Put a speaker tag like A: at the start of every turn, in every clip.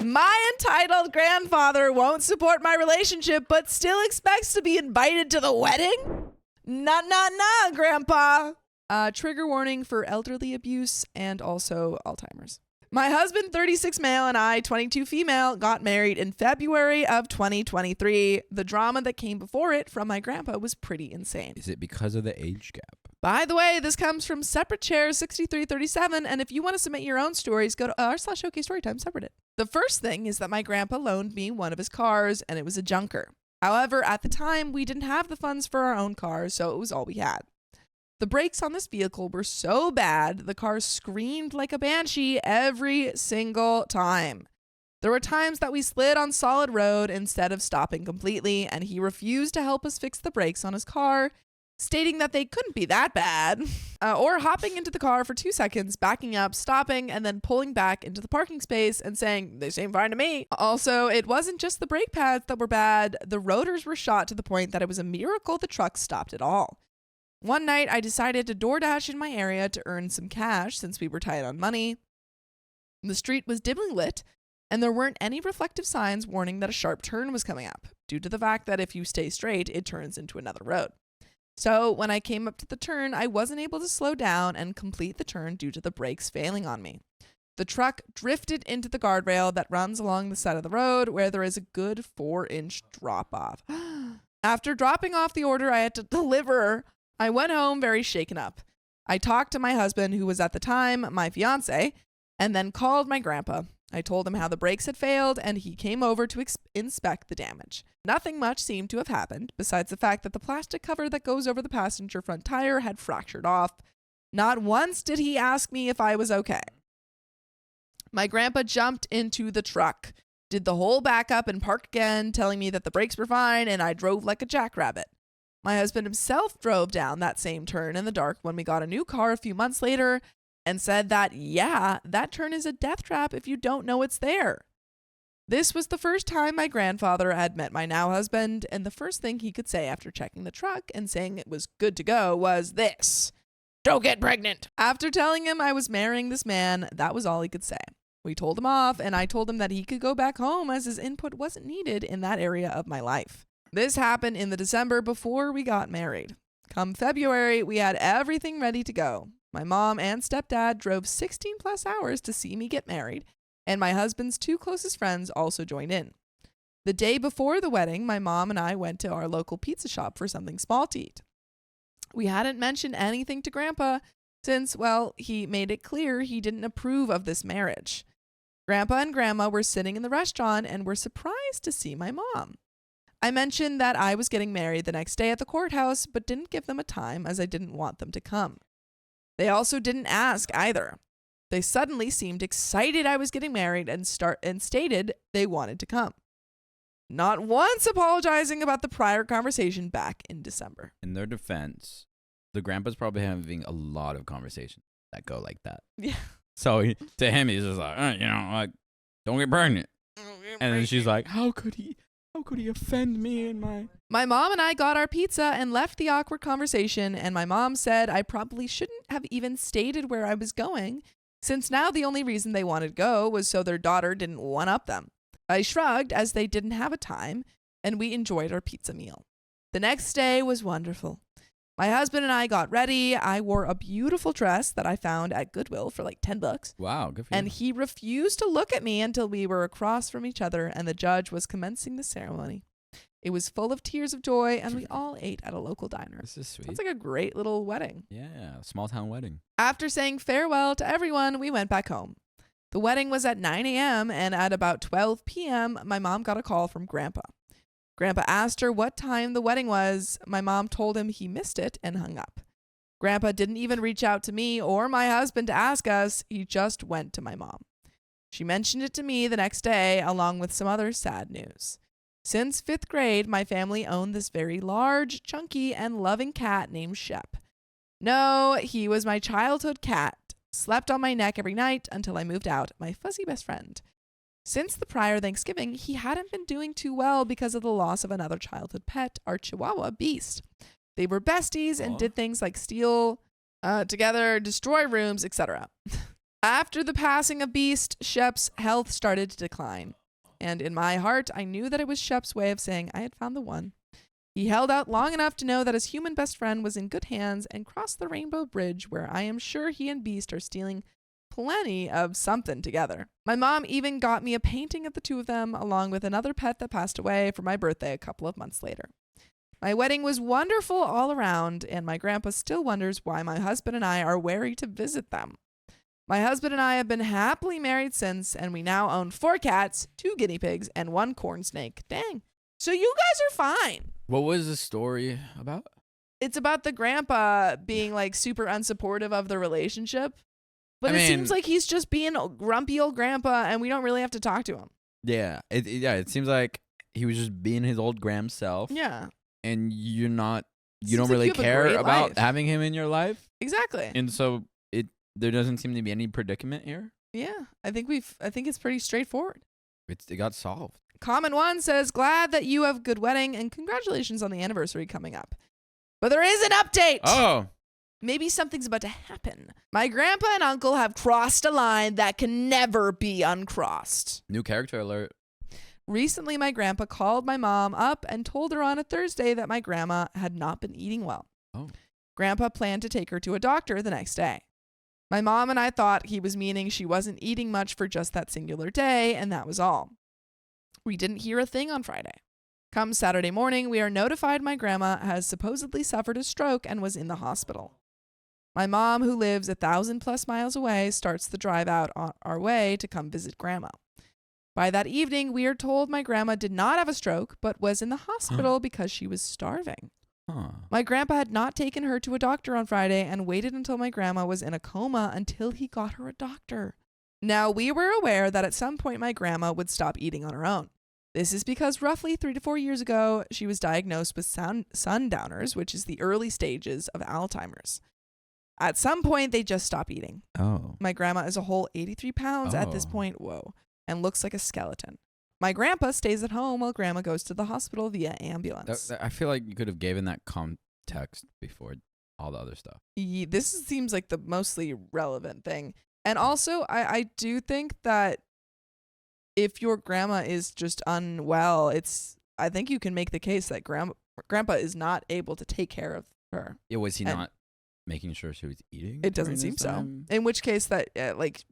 A: My entitled grandfather won't support my relationship, but still expects to be invited to the wedding? Nah, Grandpa. Trigger warning for elderly abuse and also Alzheimer's. My husband, 36 male, and I, 22 female, got married in February of 2023. The drama that came before it from my grandpa was pretty insane.
B: Is it because of the age gap?
A: By the way, this comes from Separate Chair 6337, and if you want to submit your own stories, go to r/OK Storytime Separate It. The first thing is that my grandpa loaned me one of his cars, and it was a junker. However, at the time, we didn't have the funds for our own car, so it was all we had. The brakes on this vehicle were so bad, the car screamed like a banshee every single time. There were times that we slid on solid road instead of stopping completely, and he refused to help us fix the brakes on his car, stating that they couldn't be that bad, or hopping into the car for 2 seconds, backing up, stopping, and then pulling back into the parking space and saying, they seem fine to me. Also, it wasn't just the brake pads that were bad. The rotors were shot to the point that it was a miracle the truck stopped at all. One night, I decided to DoorDash in my area to earn some cash since we were tight on money. The street was dimly lit, and there weren't any reflective signs warning that a sharp turn was coming up, due to the fact that if you stay straight, it turns into another road. So when I came up to the turn, I wasn't able to slow down and complete the turn due to the brakes failing on me. The truck drifted into the guardrail that runs along the side of the road where there is a good 4-inch drop off. After dropping off the order I had to deliver, I went home very shaken up. I talked to my husband, who was at the time my fiance, and then called my grandpa. I told him how the brakes had failed, and he came over to inspect the damage. Nothing much seemed to have happened, besides the fact that the plastic cover that goes over the passenger front tire had fractured off. Not once did he ask me if I was okay. My grandpa jumped into the truck, did the whole backup and parked again, telling me that the brakes were fine, and I drove like a jackrabbit. My husband himself drove down that same turn in the dark when we got a new car a few months later and said that, yeah, that turn is a death trap if you don't know it's there. This was the first time my grandfather had met my now husband, and the first thing he could say after checking the truck and saying it was good to go was this: "Don't get pregnant." After telling him I was marrying this man, that was all he could say. We told him off, and I told him that he could go back home as his input wasn't needed in that area of my life. This happened in the December before we got married. Come February, we had everything ready to go. My mom and stepdad drove 16 plus hours to see me get married, and my husband's 2 closest friends also joined in. The day before the wedding, my mom and I went to our local pizza shop for something small to eat. We hadn't mentioned anything to Grandpa since, well, he made it clear he didn't approve of this marriage. Grandpa and Grandma were sitting in the restaurant and were surprised to see my mom. I mentioned that I was getting married the next day at the courthouse, but didn't give them a time as I didn't want them to come. They also didn't ask either. They suddenly seemed excited I was getting married and stated they wanted to come. Not once apologizing about the prior conversation back in December.
B: In their defense, the grandpa's probably having a lot of conversations that go like that.
A: Yeah.
B: So to him, he's just like, like, don't get pregnant. And then she's like, how could he offend me and my...
A: My mom and I got our pizza and left the awkward conversation, and my mom said I probably shouldn't have even stated where I was going, since now the only reason they wanted to go was so their daughter didn't one-up them. I shrugged as they didn't have a time, and we enjoyed our pizza meal. The next day was wonderful. My husband and I got ready. I wore a beautiful dress that I found at Goodwill for like $10.
B: Wow, good for you.
A: And he refused to look at me until we were across from each other and the judge was commencing the ceremony. It was full of tears of joy, and we all ate at a local diner.
B: This is sweet.
A: Sounds like a great little wedding.
B: Yeah, small town wedding.
A: After saying farewell to everyone, we went back home. The wedding was at 9 a.m., and at about 12 p.m., my mom got a call from Grandpa. Grandpa asked her what time the wedding was. My mom told him he missed it and hung up. Grandpa didn't even reach out to me or my husband to ask us. He just went to my mom. She mentioned it to me the next day, along with some other sad news. Since 5th grade, my family owned this very large, chunky, and loving cat named Shep. No, he was my childhood cat. Slept on my neck every night until I moved out, my fuzzy best friend. Since the prior Thanksgiving, he hadn't been doing too well because of the loss of another childhood pet, our Chihuahua Beast. They were besties and did things like steal together, destroy rooms, etc. After the passing of Beast, Shep's health started to decline. And in my heart, I knew that it was Shep's way of saying I had found the one. He held out long enough to know that his human best friend was in good hands and crossed the Rainbow Bridge, where I am sure he and Beast are stealing plenty of something together. My mom even got me a painting of the two of them, along with another pet that passed away for my birthday a couple of months later. My wedding was wonderful all around, and my grandpa still wonders why my husband and I are wary to visit them. My husband and I have been happily married since, and we now own 4 cats, 2 guinea pigs, and 1 corn snake. Dang. So you guys are fine.
B: What was the story about?
A: It's about the grandpa being like super unsupportive of the relationship. But it seems like he's just being a grumpy old grandpa, and we don't really have to talk to him.
B: Yeah. It seems like he was just being his old gram self.
A: Yeah.
B: And you don't
A: Seems
B: really
A: like you have a
B: care
A: great
B: about
A: life.
B: having him in your life.
A: Exactly.
B: And so there doesn't seem to be any predicament here.
A: Yeah. I think it's pretty straightforward.
B: It got solved.
A: Common One says, glad that you have a good wedding and congratulations on the anniversary coming up. But there is an update.
B: Oh.
A: Maybe something's about to happen. My grandpa and uncle have crossed a line that can never be uncrossed.
B: New character alert.
A: Recently, my grandpa called my mom up and told her on a Thursday that my grandma had not been eating well.
B: Oh.
A: Grandpa planned to take her to a doctor the next day. My mom and I thought he was meaning she wasn't eating much for just that singular day, and that was all. We didn't hear a thing on Friday. Come Saturday morning, we are notified my grandma has supposedly suffered a stroke and was in the hospital. My mom, who lives 1,000+ miles away, starts the drive out on our way to come visit grandma. By that evening, we are told my grandma did not have a stroke, but was in the hospital because she was starving.
B: Huh.
A: My grandpa had not taken her to a doctor on Friday and waited until my grandma was in a coma until he got her a doctor. Now, we were aware that at some point my grandma would stop eating on her own. This is because roughly 3 to 4 years ago, she was diagnosed with sundowners, which is the early stages of Alzheimer's. At some point, they just stop eating.
B: Oh.
A: My grandma is a whole 83 pounds at this point, and looks like a skeleton. My grandpa stays at home while grandma goes to the hospital via ambulance.
B: I feel like you could have given that context before all the other stuff.
A: This seems like the mostly relevant thing. And also, I do think that if your grandma is just unwell, I think you can make the case that grandpa is not able to take care of her.
B: Yeah, was he not making sure she was eating?
A: It doesn't seem so. In which case that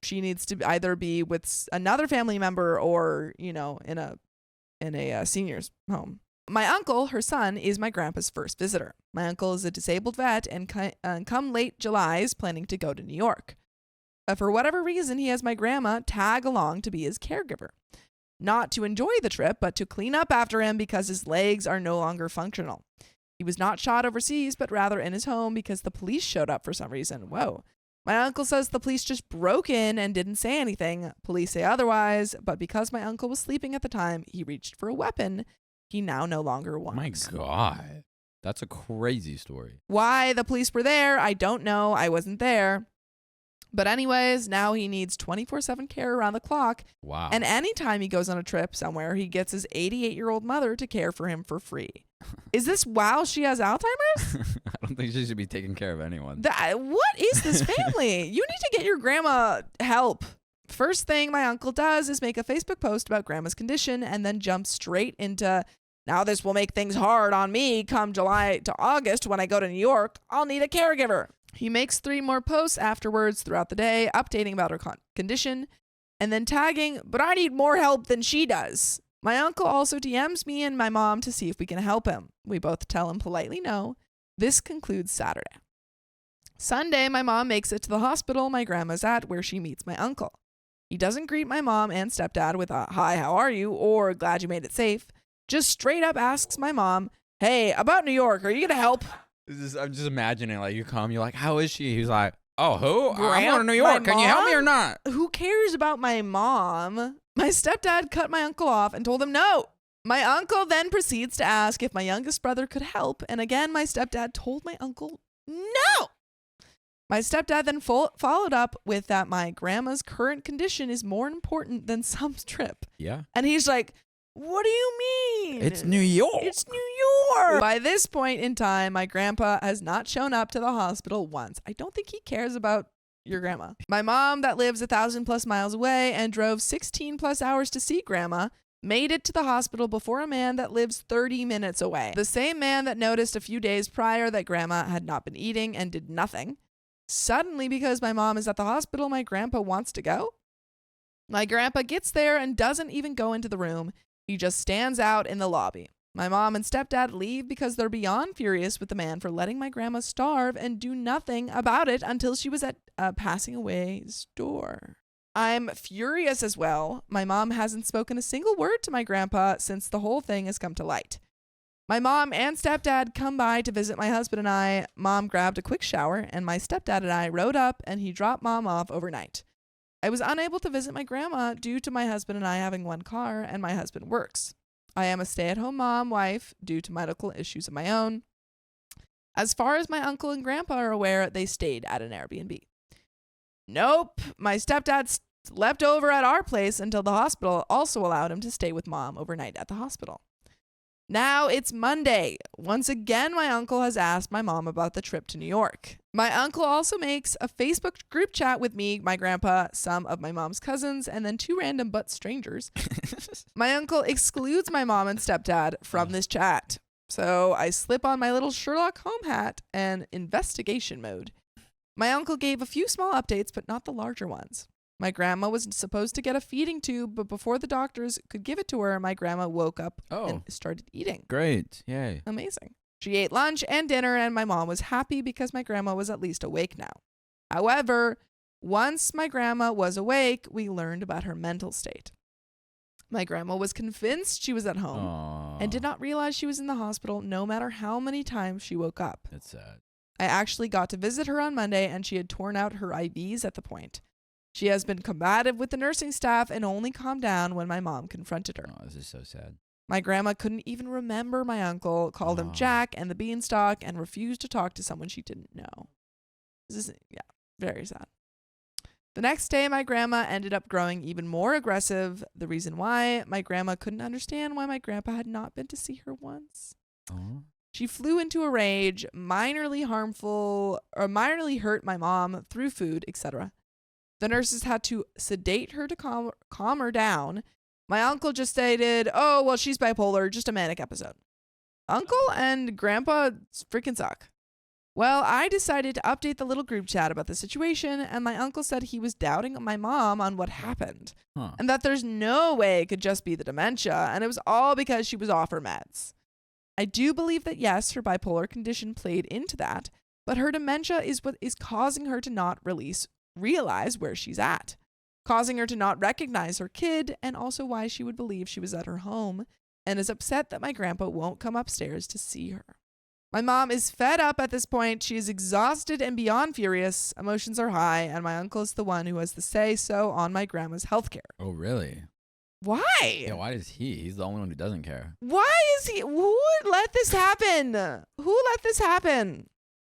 A: she needs to either be with another family member or, in a senior's home. My uncle, her son, is my grandpa's first visitor. My uncle is a disabled vet and come late July is planning to go to New York. For whatever reason, he has my grandma tag along to be his caregiver. Not to enjoy the trip, but to clean up after him because his legs are no longer functional. He was not shot overseas, but rather in his home because the police showed up for some reason. Whoa. My uncle says the police just broke in and didn't say anything. Police say otherwise, but because my uncle was sleeping at the time, he reached for a weapon he now no longer wants.
B: My God. That's a crazy story.
A: Why the police were there, I don't know. I wasn't there. But anyways, now he needs 24/7 care around the clock.
B: Wow.
A: And anytime he goes on a trip somewhere, he gets his 88-year-old mother to care for him for free. Is this while she has Alzheimer's?
B: I don't think she should be taking care of anyone.
A: What is this family? You need to get your grandma help. First thing my uncle does is make a Facebook post about grandma's condition and then jump straight into, now this will make things hard on me come July to August when I go to New York. I'll need a caregiver. He makes 3 more posts afterwards throughout the day, updating about her condition, and then tagging, but I need more help than she does. My uncle also DMs me and my mom to see if we can help him. We both tell him politely no. This concludes Saturday. Sunday, my mom makes it to the hospital my grandma's at, where she meets my uncle. He doesn't greet my mom and stepdad with a, hi, how are you? Or glad you made it safe. Just straight up asks my mom, hey, about New York, are you going to help?
B: I'm just imagining, you come, you're like, how is she? He's like, oh, who? I'm
A: Grant,
B: going to New York.
A: my
B: Can you help me or
A: mom?
B: not?
A: Who cares about my mom? My stepdad cut my uncle off and told him no. My uncle then proceeds to ask if my youngest brother could help. And again, my stepdad told my uncle no. My stepdad then followed up with that my grandma's current condition is more important than some trip.
B: Yeah.
A: And he's like, what do you mean?
B: It's New York.
A: It's New York. By this point in time, my grandpa has not shown up to the hospital once. I don't think he cares about, your grandma. My mom, that lives 1,000+ miles away and drove 16+ hours to see grandma, made it to the hospital before a man that lives 30 minutes away. The same man that noticed a few days prior that grandma had not been eating and did nothing. Suddenly, because my mom is at the hospital, my grandpa wants to go. My grandpa gets there and doesn't even go into the room. He just stands out in the lobby. My mom and stepdad leave because they're beyond furious with the man for letting my grandma starve and do nothing about it until she was at passing away's door. I'm furious as well. My mom hasn't spoken a single word to my grandpa since the whole thing has come to light. My mom and stepdad come by to visit my husband and I. Mom grabbed a quick shower, and my stepdad and I rode up, and he dropped mom off overnight. I was unable to visit my grandma due to my husband and I having one car, and my husband works. I am a stay-at-home wife due to medical issues of my own. As far as my uncle and grandpa are aware, they stayed at an Airbnb. Nope, my stepdad slept over at our place until the hospital also allowed him to stay with mom overnight at the hospital. Now it's Monday. Once again, my uncle has asked my mom about the trip to New York. My uncle also makes a Facebook group chat with me, my grandpa, some of my mom's cousins, and then 2 random but strangers. My uncle excludes my mom and stepdad from this chat. So I slip on my little Sherlock Holmes hat and investigation mode. My uncle gave a few small updates, but not the larger ones. My grandma was supposed to get a feeding tube, but before the doctors could give it to her, my grandma woke up and started eating.
B: Great. Yay.
A: Amazing. She ate lunch and dinner, and my mom was happy because my grandma was at least awake now. However, once my grandma was awake, we learned about her mental state. My grandma was convinced she was at home and did not realize she was in the hospital no matter how many times she woke up.
B: That's sad.
A: I actually got to visit her on Monday, and she had torn out her IVs at the point. She has been combative with the nursing staff and only calmed down when my mom confronted her.
B: Oh, this is so sad.
A: My grandma couldn't even remember my uncle, called him Jack and the Beanstalk, and refused to talk to someone she didn't know. This is, very sad. The next day, my grandma ended up growing even more aggressive. The reason why, my grandma couldn't understand why my grandpa had not been to see her once. She flew into a rage, minorly hurt my mom through food, etc. The nurses had to sedate her to calm her down. My uncle just stated, "Oh, well, she's bipolar, just a manic episode." Uncle and grandpa freaking suck. Well, I decided to update the little group chat about the situation, and my uncle said he was doubting my mom on what happened, and that there's no way it could just be the dementia, and it was all because she was off her meds. I do believe that, yes, her bipolar condition played into that, but her dementia is what is causing her to not realize where she's at, causing her to not recognize her kid, and also why she would believe she was at her home and is upset that my grandpa won't come upstairs to see her. My mom is fed up at this point. She is exhausted and beyond furious. Emotions are high, and my uncle is the one who has the say-so on my grandma's healthcare.
B: Oh, really?
A: Why?
B: Yeah, why does he? He's the only one who doesn't care.
A: Why is he? Who let this happen? Who let this happen?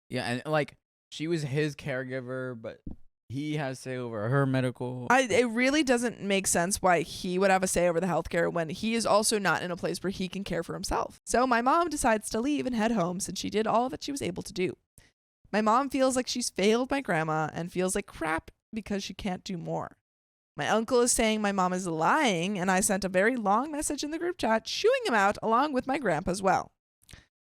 B: Yeah, and she was his caregiver, but he has say over her medical.
A: It really doesn't make sense why he would have a say over the healthcare when he is also not in a place where he can care for himself. So my mom decides to leave and head home since she did all that she was able to do. My mom feels like she's failed my grandma and feels like crap because she can't do more. My uncle is saying my mom is lying, and I sent a very long message in the group chat shooing him out along with my grandpa as well.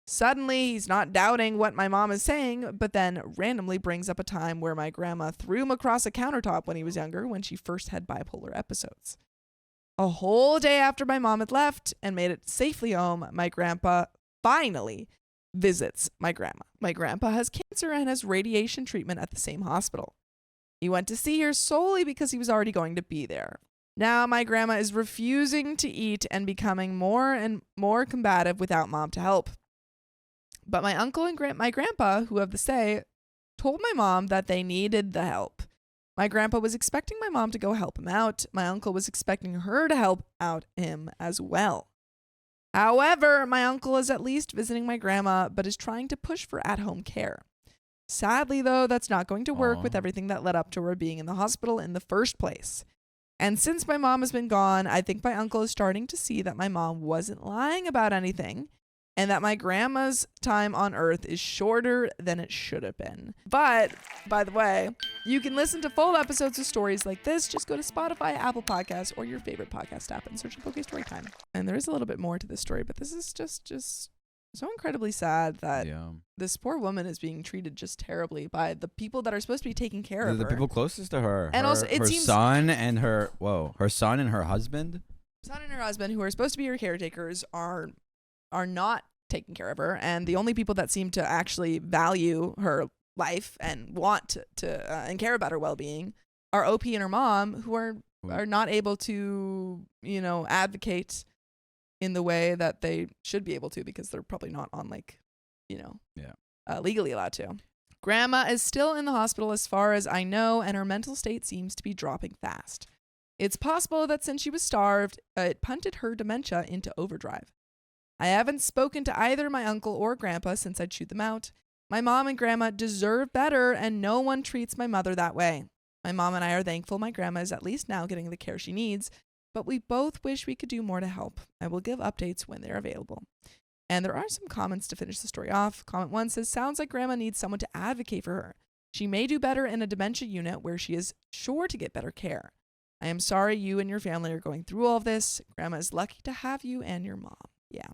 A: Suddenly, he's not doubting what my mom is saying, but then randomly brings up a time where my grandma threw him across a countertop when he was younger when she first had bipolar episodes. A whole day after my mom had left and made it safely home, my grandpa finally visits my grandma. My grandpa has cancer and has radiation treatment at the same hospital. He went to see her solely because he was already going to be there. Now my grandma is refusing to eat and becoming more and more combative without mom to help. But my uncle and my grandpa, who have the say, told my mom that they needed the help. My grandpa was expecting my mom to go help him out. My uncle was expecting her to help out him as well. However, my uncle is at least visiting my grandma, but is trying to push for at-home care. Sadly, though, that's not going to work with everything that led up to her being in the hospital in the first place. And since my mom has been gone, I think my uncle is starting to see that my mom wasn't lying about anything. and that my grandma's time on earth is shorter than it should have been. But, by the way, you can listen to full episodes of stories like this. Just go to Spotify, Apple Podcasts, or your favorite podcast app and search up OK Storytime. And there is a little bit more to this story, but this is just so incredibly sad that this poor woman is being treated just terribly by the people that are supposed to be taking care of her.
B: The people closest to her.
A: And also, it
B: her
A: seems
B: son and her son and her husband.
A: Son and her husband, who are supposed to be her caretakers, are not taking care of her, and the only people that seem to actually value her life and want to and care about her well-being are OP and her mom, who are not able to, advocate in the way that they should be able to, because they're probably not on legally allowed to. Grandma is still in the hospital as far as I know, and her mental state seems to be dropping fast. It's possible that since she was starved, it punted her dementia into overdrive. I haven't spoken to either my uncle or grandpa since I chewed them out. My mom and grandma deserve better, and no one treats my mother that way. My mom and I are thankful my grandma is at least now getting the care she needs, but we both wish we could do more to help. I will give updates when they're available. And there are some comments to finish the story off. Comment 1 says, sounds like grandma needs someone to advocate for her. She may do better in a dementia unit where she is sure to get better care. I am sorry you and your family are going through all of this. Grandma is lucky to have you and your mom. Yeah.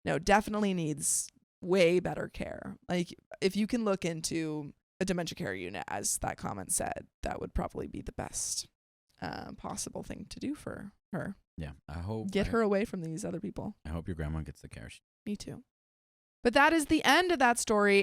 A: No, definitely needs way better care. Like, if you can look into a dementia care unit, as that comment said, that would probably be the best possible thing to do for her.
B: Yeah, I hope.
A: Get her away from these other people.
B: I hope your grandma gets the care.
A: Me too. But that is the end of that story.